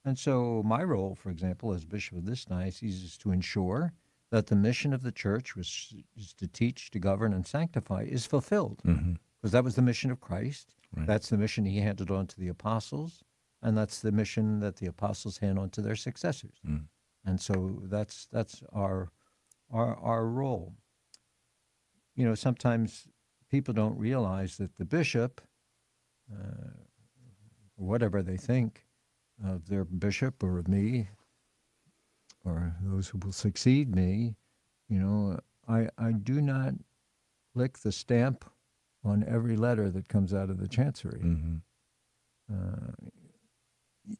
[SPEAKER 2] And so my role, for example, as bishop of this diocese, is to ensure that the mission of the church, which is to teach, to govern, and sanctify, is fulfilled. Because that was the mission of Christ.
[SPEAKER 1] Right.
[SPEAKER 2] That's the mission he handed on to the apostles, and that's the mission that the apostles hand on to their successors. And so that's our role. You know, sometimes people don't realize that the bishop, whatever they think of their bishop or of me or those who will succeed me, you know, I do not lick the stamp on every letter that comes out of the chancery.
[SPEAKER 1] Mm-hmm.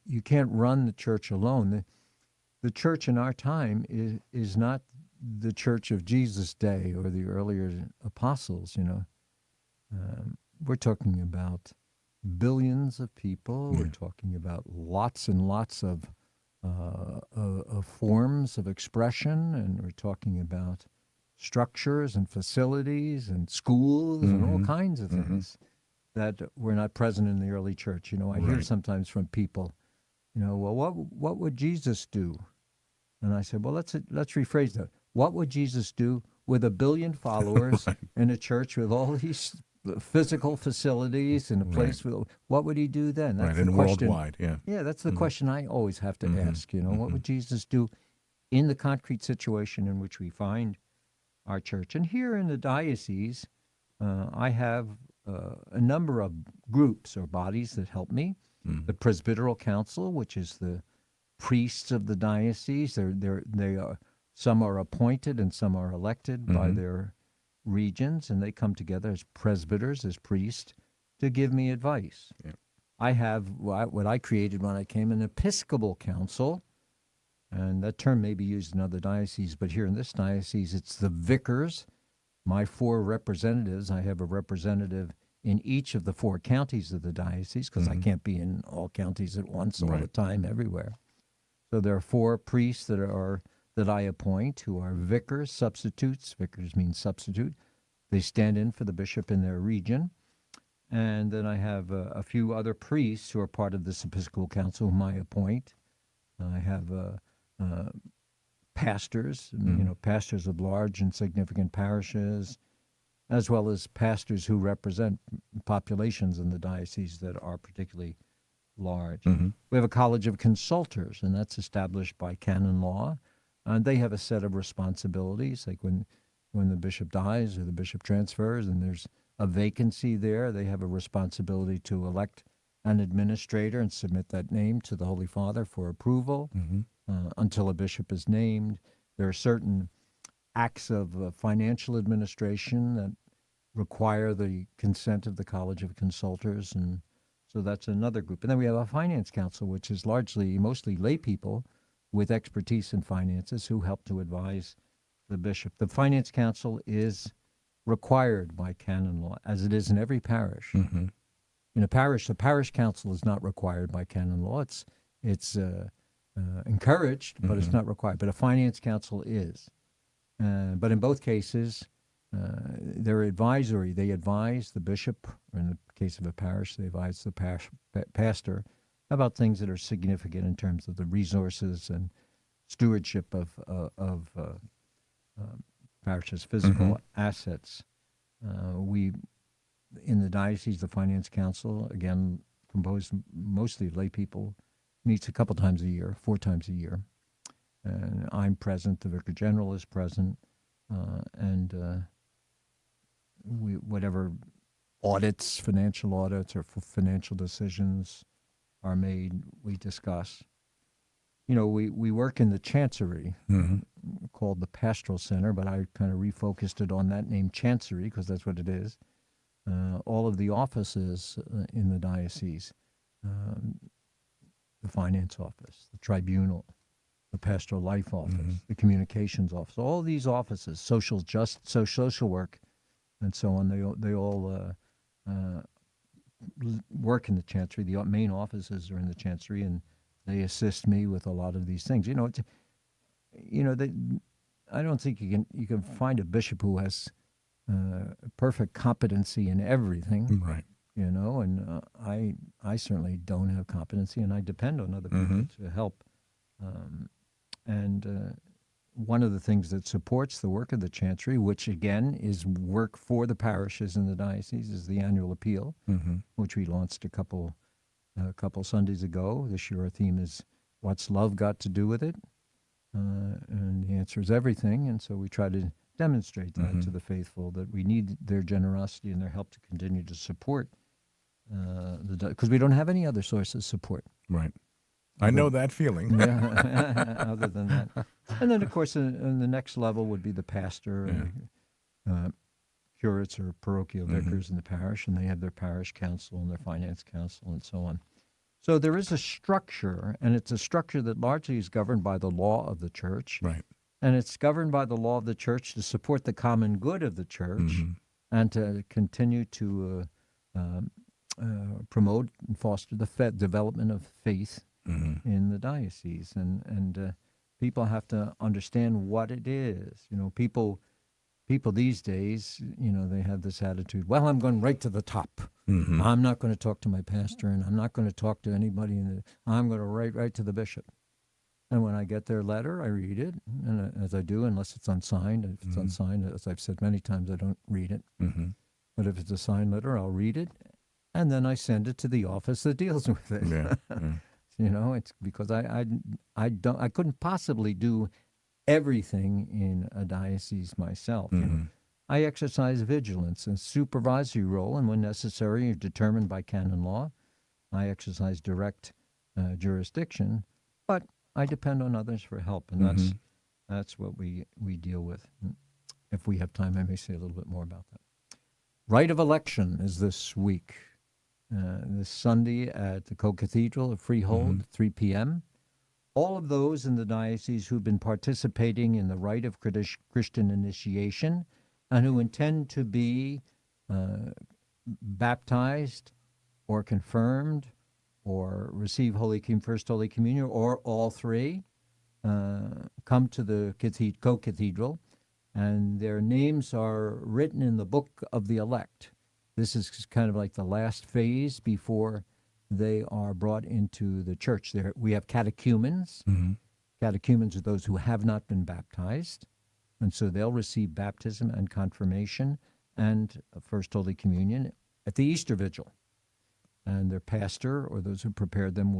[SPEAKER 2] You can't run the church alone. The church in our time is not the church of Jesus' day or the earlier apostles, we're talking about billions of people.
[SPEAKER 1] Yeah.
[SPEAKER 2] We're talking about lots and lots of forms of expression, and we're talking about structures and facilities and schools and all kinds of things that were not present in the early church. I hear sometimes from people, well, what would Jesus do? And I said, well, let's rephrase that. What would Jesus do with 1 billion followers in a church with all these physical facilities and a place with, what would he do then? That's the
[SPEAKER 1] and
[SPEAKER 2] question.
[SPEAKER 1] Worldwide, yeah.
[SPEAKER 2] Yeah, that's the question I always have to ask, what would Jesus do in the concrete situation in which we find our church? And here in the diocese, I have a number of groups or bodies that help me. The Presbyteral Council, which is the priests of the diocese. They are, some are appointed and some are elected by their regions, and they come together as presbyters, as priests, to give me advice.
[SPEAKER 1] Yeah.
[SPEAKER 2] I have what I created when I came, an Episcopal Council, and that term may be used in other dioceses, but here in this diocese, it's the vicars, my 4 representatives. I have a representative in each of the 4 counties of the diocese, because I can't be in all counties at once all the time, everywhere. So there are 4 priests that I appoint who are vicars, substitutes. Vicars means substitute. They stand in for the bishop in their region. And then I have a few other priests who are part of this Episcopal Council whom I appoint. I have pastors, pastors of large and significant parishes, as well as pastors who represent populations in the diocese that are particularly large. We have a college of consultors, and that's established by canon law. And they have a set of responsibilities, like when the bishop dies or the bishop transfers and there's a vacancy there, they have a responsibility to elect an administrator and submit that name to the Holy Father for approval until a bishop is named. There are certain acts of financial administration that require the consent of the College of Consultors, and so that's another group. And then we have a finance council, which is mostly lay people with expertise in finances who help to advise the bishop. The finance council is required by canon law, as it is in every parish. In a parish, the parish council is not required by canon law. It's encouraged, but it's not required. But a finance council is. But in both cases, they're advisory. They advise the bishop, or in the case of a parish, they advise the pastor about things that are significant in terms of the resources and stewardship of parish's physical assets. We, in the diocese, the Finance Council, again, composed mostly of lay people, meets a couple times a year, 4 times a year. And I'm present, the Vicar General is present, and whatever audits, financial audits or financial decisions are made, we discuss. We work in the chancery, called the Pastoral Center, but I kind of refocused it on that name, chancery, because that's what it is. All of the offices in the diocese, the finance office, the tribunal, the pastoral life office, the communications office, all these offices, social work, and so on, they all work in the chancery. The main offices are in the chancery, and they assist me with a lot of these things. I don't think you can find a bishop who has perfect competency in everything.
[SPEAKER 1] Right.
[SPEAKER 2] And I certainly don't have competency, and I depend on other people to help. And one of the things that supports the work of the chancery, which again is work for the parishes in the diocese, is the annual appeal, which we launched a couple Sundays ago. This year our theme is "What's Love Got to Do with It?" And the answer is everything. And so we try to demonstrate that to the faithful, that we need their generosity and their help to continue to support because we don't have any other sources of support.
[SPEAKER 1] Right. I know that feeling.
[SPEAKER 2] Other than that. And then, of course, in the next level would be the pastor, curates or parochial vicars in the parish, and they have their parish council and their finance council and so on. So there is a structure, and it's a structure that largely is governed by the law of the church.
[SPEAKER 1] Right.
[SPEAKER 2] And it's governed by the law of the church to support the common good of the church and to continue to promote and foster the development of faith in the diocese. And people have to understand what it is. You know, people these days, you know, they have this attitude, well, I'm going right to the top. I'm not going to talk to my pastor, and I'm not going to talk to anybody. I'm going to write right to the bishop. And when I get their letter, I read it, and as I do, unless it's unsigned. If it's unsigned, as I've said many times, I don't read it. But if it's a signed letter, I'll read it, and then I send it to the office that deals with it.
[SPEAKER 1] Yeah.
[SPEAKER 2] You know, it's because I couldn't possibly do everything in a diocese myself. You know? I exercise vigilance and supervisory role, and when necessary, determined by canon law, I exercise direct jurisdiction, but I depend on others for help, and that's what we deal with. If we have time, I may say a little bit more about that. Rite of election is this week, this Sunday at the Co-Cathedral of Freehold, 3 p.m. All of those in the diocese who've been participating in the rite of Christian initiation and who intend to be baptized or confirmed or receive First Holy Communion, or all three, come to the Co-Cathedral, and their names are written in the book of the elect. This is kind of like the last phase before they are brought into the church. We have catechumens. Catechumens are those who have not been baptized, and so they'll receive baptism and confirmation and First Holy Communion at the Easter Vigil. And their pastor or those who prepared them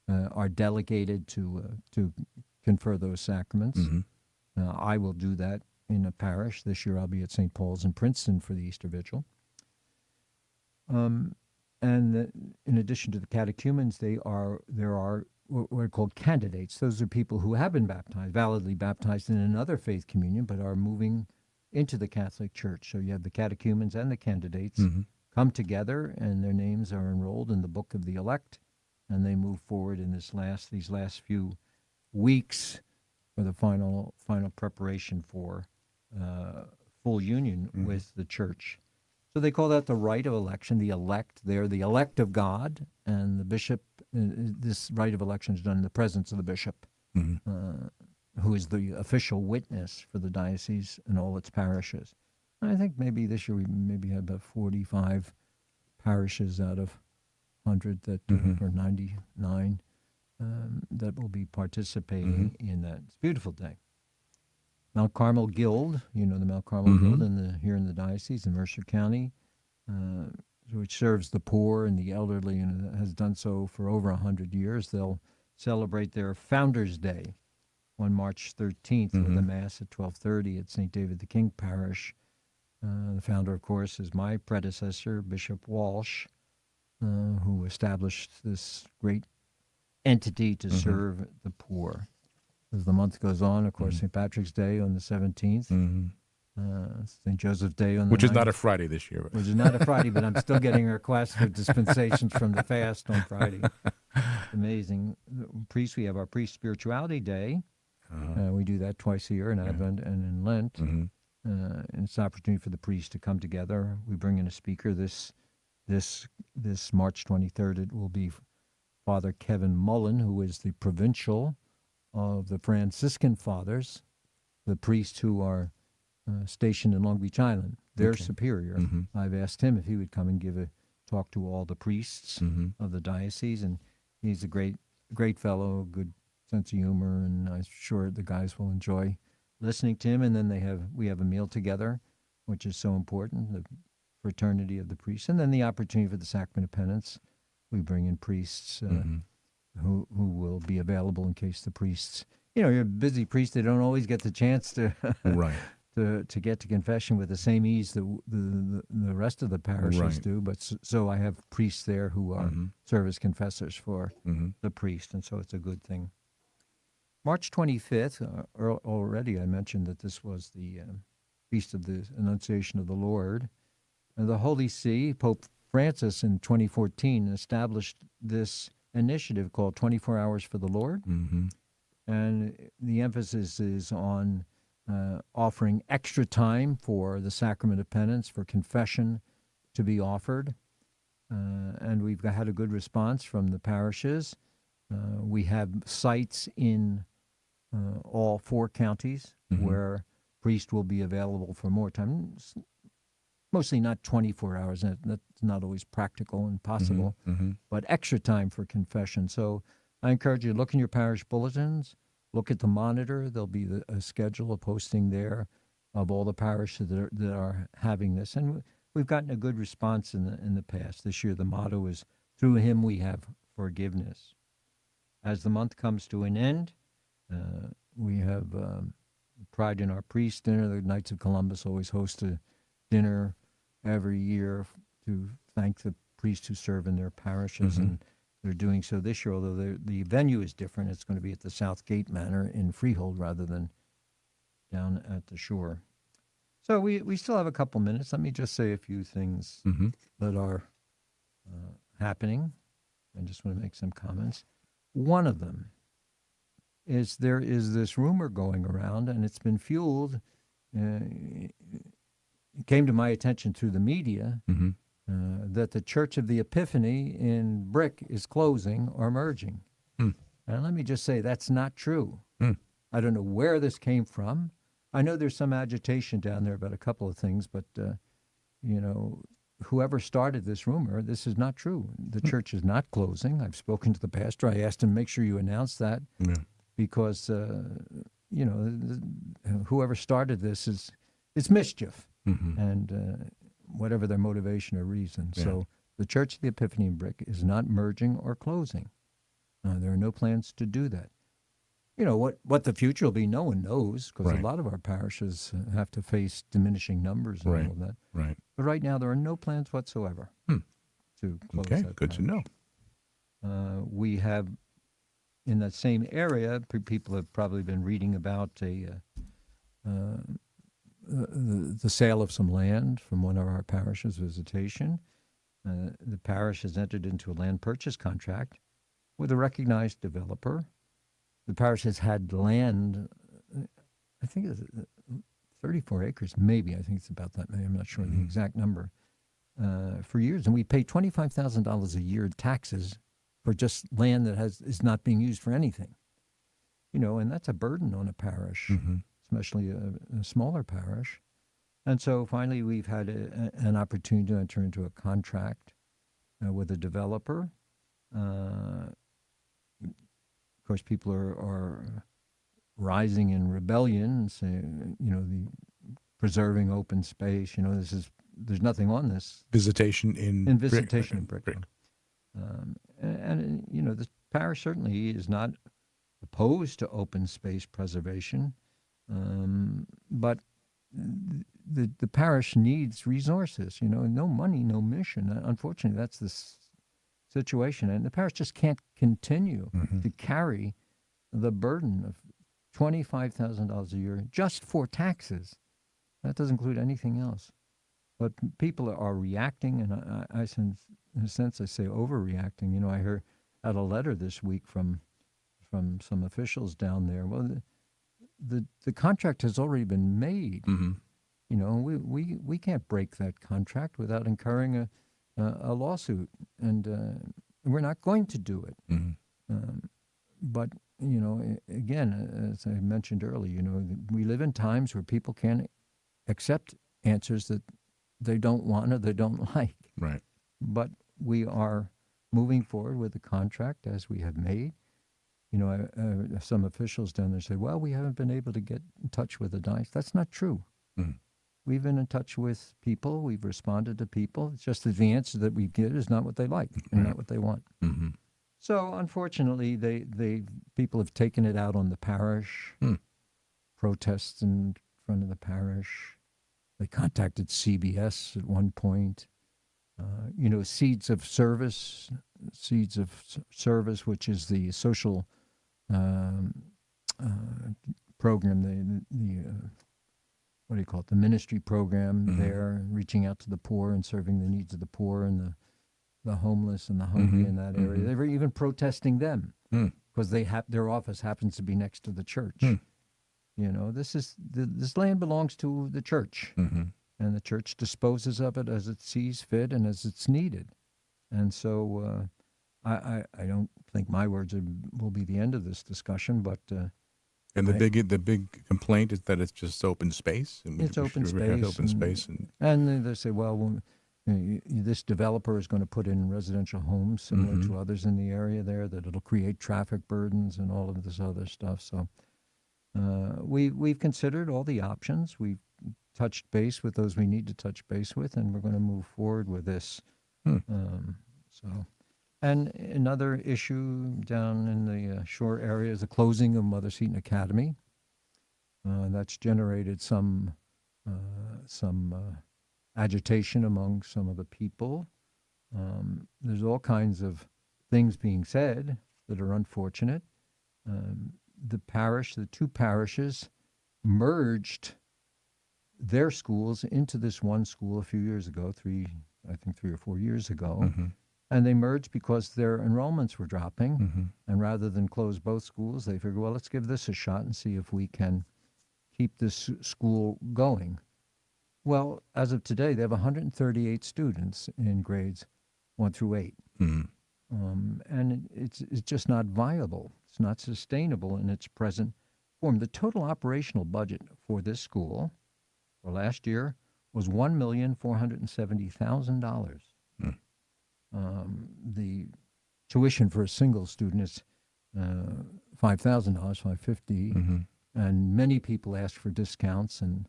[SPEAKER 2] are delegated to confer those sacraments. I will do that in a parish. This year I'll be at St. Paul's in Princeton for the Easter Vigil. And in addition to the catechumens, there are what are called candidates. Those are people who have been baptized, validly baptized in another faith communion, but are moving into the Catholic Church. So you have the catechumens and the candidates come together, and their names are enrolled in the book of the elect, and they move forward in these last few weeks for the final preparation for full union with the church. So they call that the rite of election, the elect. They're the elect of God, and the bishop, this rite of election is done in the presence of the bishop, who is the official witness for the diocese and all its parishes. I think maybe this year we maybe had about 45 parishes out of 100 that or 99 that will be participating in that. It's a beautiful day. Mount Carmel Guild, you know the Mount Carmel Guild here in the diocese in Mercer County, which serves the poor and the elderly and has done so for over 100 years. They'll celebrate their Founders Day on March 13th with a Mass at 12:30 at St. David the King Parish. The founder, of course, is my predecessor, Bishop Walsh, who established this great entity to serve the poor. As the month goes on, of course, St. Patrick's Day on the 17th, St. Joseph's Day on the
[SPEAKER 1] Which
[SPEAKER 2] 9th,
[SPEAKER 1] is not a Friday this year.
[SPEAKER 2] Which is not a Friday, but I'm still getting requests for dispensations from the fast on Friday. Amazing. We have our Priest Spirituality Day. We do that twice a year in Advent and in Lent. And it's an opportunity for the priests to come together. We bring in a speaker this March 23rd. It will be Father Kevin Mullen, who is the provincial of the Franciscan Fathers, the priests who are stationed in Long Beach Island. Their superior. I've asked him if he would come and give a talk to all the priests of the diocese, and he's a great fellow, good sense of humor, and I'm sure the guys will enjoy listening to him. And then we have a meal together, which is so important, the fraternity of the priests, and then the opportunity for the sacrament of penance. We bring in priests who will be available in case the priests, you're a busy priest, they don't always get the chance to to get to confession with the same ease that the rest of the parishes do. But so I have priests there who are serve as confessors for the priest, and so it's a good thing. March 25th, already I mentioned that this was the Feast of the Annunciation of the Lord. And the Holy See, Pope Francis in 2014 established this initiative called 24 Hours for the Lord.
[SPEAKER 1] Mm-hmm.
[SPEAKER 2] And the emphasis is on offering extra time for the sacrament of penance, for confession to be offered. And we've had a good response from the parishes. We have sites in all 4 counties where priest will be available for more time. Mostly not 24 hours. That's not always practical and possible, but extra time for confession. So I encourage you to look in your parish bulletins, look at the monitor. There'll be a schedule, a posting there of all the parishes that are having this. And we've gotten a good response in the past. This year the motto is, through him we have forgiveness. As the month comes to an end, we have pride in our priest dinner. The Knights of Columbus always host a dinner every year to thank the priests who serve in their parishes, and they're doing so this year, although the venue is different. It's going to be at the Southgate Manor in Freehold rather than down at the shore. So we still have a couple minutes. Let me just say a few things that are happening. I just want to make some comments. One of them is there is this rumor going around, and it's been fueled. It came to my attention through the media that the Church of the Epiphany in Brick is closing or merging. And let me just say that's not true. I don't know where this came from. I know there's some agitation down there about a couple of things, but whoever started this rumor, this is not true. The church is not closing. I've spoken to the pastor. I asked him, make sure you announce that, because whoever started this it's mischief, and whatever their motivation or reason. Yeah. So the Church of the Epiphany in Brick is not merging or closing. There are no plans to do that. You know, what the future will be, no one knows, because a lot of our parishes have to face diminishing numbers and all of that.
[SPEAKER 1] Right.
[SPEAKER 2] But right now, there are no plans whatsoever to close that
[SPEAKER 1] good
[SPEAKER 2] parish.
[SPEAKER 1] to know.
[SPEAKER 2] We have, in that same area, people have probably been reading about the sale of some land from one of our parishes, Visitation. The parish has entered into a land purchase contract with a recognized developer. The parish has had land, I think it's 34 acres, maybe. I think it's about that many. I'm not sure the exact number, for years. And we pay $25,000 a year in taxes for just land that is not being used for anything. And that's a burden on a parish, especially a smaller parish. And so finally we've had an opportunity to enter into a contract with a developer. Of course, people are rising in rebellion and saying, the preserving open space. There's nothing on this.
[SPEAKER 1] Visitation in
[SPEAKER 2] Visitation in Brick. And the parish certainly is not opposed to open space preservation, but the parish needs resources. No money, no mission. Unfortunately, that's the situation, and the parish just can't continue to carry the burden of $25,000 a year just for taxes. That doesn't include anything else. But people are reacting, and I in a sense, I say overreacting. I had a letter this week from some officials down there. Well, the contract has already been made. We can't break that contract without incurring a lawsuit, and we're not going to do it. But again, as I mentioned earlier, we live in times where people can't accept answers that they don't want or they don't like.
[SPEAKER 1] Right.
[SPEAKER 2] But we are moving forward with the contract as we have made. Some officials down there say, well, we haven't been able to get in touch with the diocese. That's not true. We've been in touch with people. We've responded to people. It's just that the answer that we get is not what they like and not what they want. So, unfortunately, people have taken it out on the parish, protests in front of the parish. They contacted CBS at one point. Seeds of Service, which is the social program, the what do you call it, the ministry program there, reaching out to the poor and serving the needs of the poor and the homeless and the hungry in that area. They were even protesting them because their office happens to be next to the church. You know, this land belongs to the church, and the church disposes of it as it sees fit and as it's needed. And so I don't think my words will be the end of this discussion, but
[SPEAKER 1] and the big complaint is that it's just open space. And
[SPEAKER 2] it's open space. And then they say, well, this developer is going to put in residential homes similar to others in the area there, that it'll create traffic burdens and all of this other stuff. So we've considered all the options. We've touched base with those we need to touch base with, and we're going to move forward with this. And another issue down in the shore area is the closing of Mother Seton Academy. That's generated some agitation among some of the people. There's all kinds of things being said that are unfortunate. The two parishes merged their schools into this one school a few years ago, 3 or 4 years ago. And they merged because their enrollments were dropping. And rather than close both schools, they figured, well, let's give this a shot and see if we can keep this school going. Well, as of today, they have 138 students in grades 1 through 8. And it's just not viable. It's not sustainable in its present form. The total operational budget for this school for last year was $1,470,000. The tuition for a single student is $5,000, $550, and many people ask for discounts, and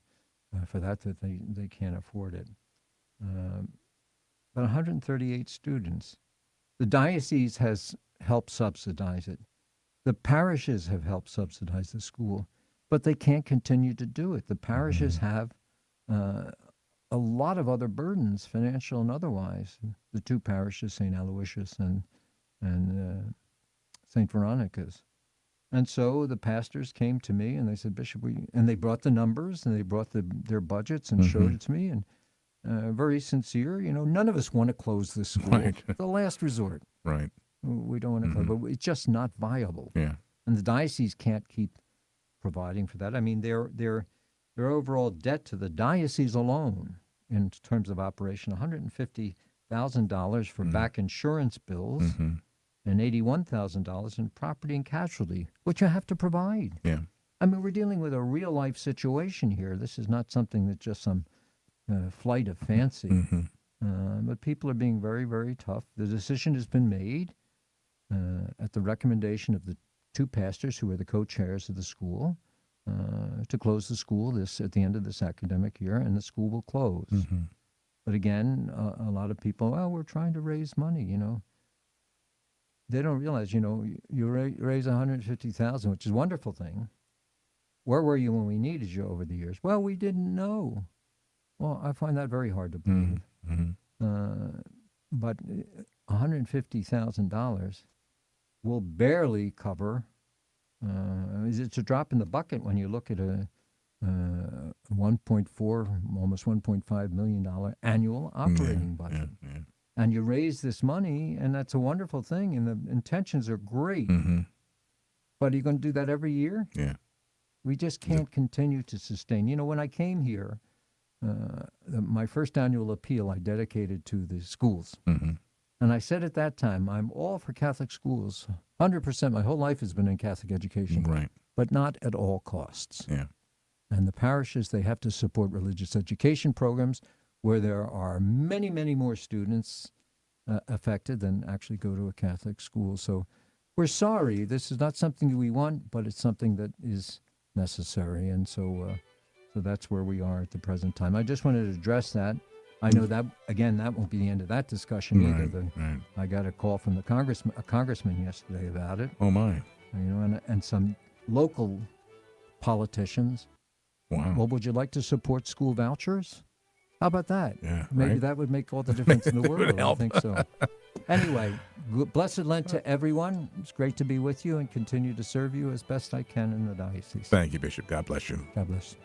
[SPEAKER 2] for that they can't afford it. But 138 students. The diocese has helped subsidize it. The parishes have helped subsidize the school, but they can't continue to do it. The parishes have a lot of other burdens, financial and otherwise. The two parishes, St. Aloysius and St. Veronica's. And so the pastors came to me and they said, Bishop, and they brought the numbers and they brought their budgets and showed it to me, and very sincere. You know, none of us want to close this school.
[SPEAKER 1] Right.
[SPEAKER 2] The last resort.
[SPEAKER 1] Right.
[SPEAKER 2] We don't want to close, but it's just not viable.
[SPEAKER 1] Yeah. And
[SPEAKER 2] the diocese can't keep providing for that. I mean, their overall debt to the diocese alone, in terms of operation, $150,000 for back insurance bills and $81,000 in property and casualty, which you have to provide.
[SPEAKER 1] Yeah.
[SPEAKER 2] I mean, we're dealing with a real-life situation here. This is not something that's just some flight of fancy. But people are being very, very tough. The decision has been made at the recommendation of the two pastors who are the co-chairs of the school to close the school at the end of this academic year, and the school will close. But again, a lot of people, we're trying to raise money, you know. They don't realize, you know, you raise $150,000, which is a wonderful thing. Where were you when we needed you over the years? Well, we didn't know. Well, I find that very hard to believe. But $150,000 will barely cover. It's a drop in the bucket when you look at a $1.4, almost $1.5 million annual operating budget. And you raise this money, and that's a wonderful thing, and the intentions are great. But are you going to do that every year?
[SPEAKER 1] Yeah.
[SPEAKER 2] We just can't continue to sustain. You know, when I came here, my first annual appeal I dedicated to the schools. And I said at that time, I'm all for Catholic schools. 100%. My whole life has been in Catholic education.
[SPEAKER 1] Right.
[SPEAKER 2] But not at all costs.
[SPEAKER 1] Yeah.
[SPEAKER 2] And the parishes, they have to support religious education programs where there are many, many more students affected than actually go to a Catholic school. So we're sorry. This is not something we want, but it's something that is necessary. And so that's where we are at the present time. I just wanted to address that. I know that, again, that won't be the end of that discussion either. I got a call from a congressman yesterday about it.
[SPEAKER 1] Oh, my.
[SPEAKER 2] You know, and some local politicians.
[SPEAKER 1] Wow.
[SPEAKER 2] Well, would you like to support school vouchers? How about that?
[SPEAKER 1] Yeah,
[SPEAKER 2] Maybe that would make all the difference in the world. I think so. Anyway, blessed Lent to everyone. It's great to be with you and continue to serve you as best I can in the diocese.
[SPEAKER 1] Thank you, Bishop. God bless you.
[SPEAKER 2] God bless.